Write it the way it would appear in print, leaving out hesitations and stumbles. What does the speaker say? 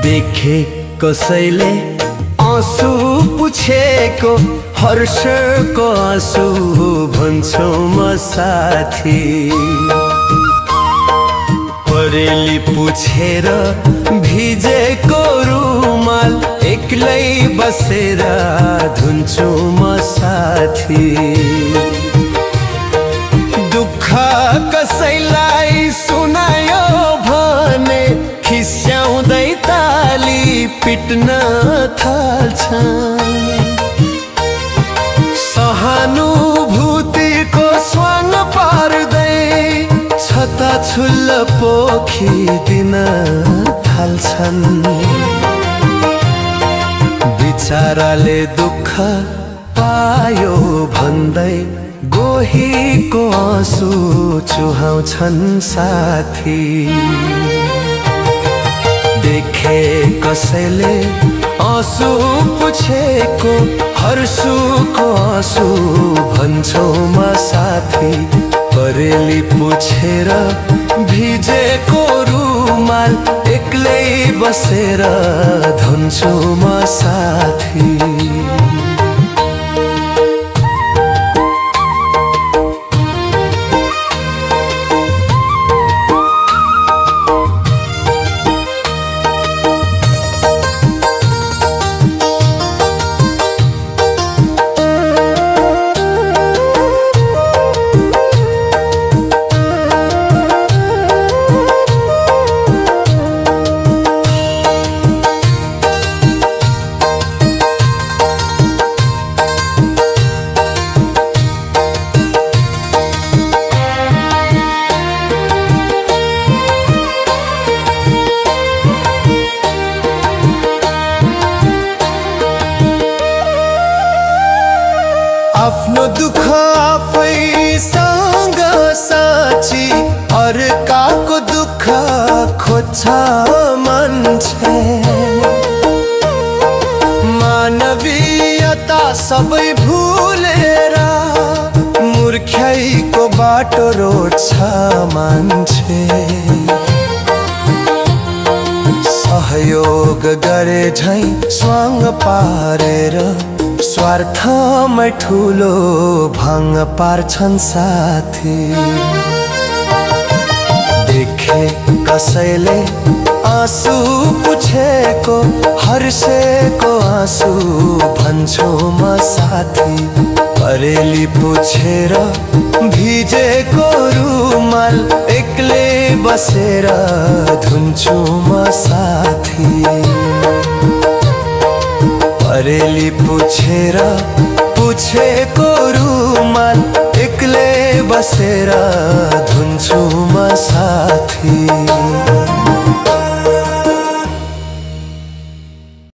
देखे कसैले आँसु पुछेको हर्षको आँसु भन्छु म साथी। परेली पुछेर भिजेको रुमाल एक्लै बसेर धुन्छु म साथी। दुःख कसैलाई सुनायो भने खिस्याउँदै ताली पिट्न थाल्छन्। सहानुभूतिको स्वाङ पार्दै छताछुल्ल पोखिदिन थाल्छन्। बिचाराले दुःख पायो भन्दै गोहीको आँसु चुहाउँछन् साथी। देखे कसैले आँसु पुछेको हर्षुको आँसु भन्छौ म साथी। परेली पुछेर भिजेको रुमाल एक्लै बसेर धुन्छु म साथी। आफ्नो दुःख आफैसँग साची अर्काको दुःख खोज्छ मान्छे। मानवीयता सबै भुलेर मूर्खैको बाटो रोड्छ मान्छे। सहयोग गरे झैं स्वाङ पारेर स्वार्थमै ठुलो भाङ पार्छन् साथी। देखे कसैले आँसु पुछेको हर्षेको आँसु भन्छु म साथी। परेली पुछेर भिजेको रुमाल एक्लै बसेर धुन्छु म साथी। परेली पुछेको रुमाल एक्लै बसेर धुन्छु म साथी।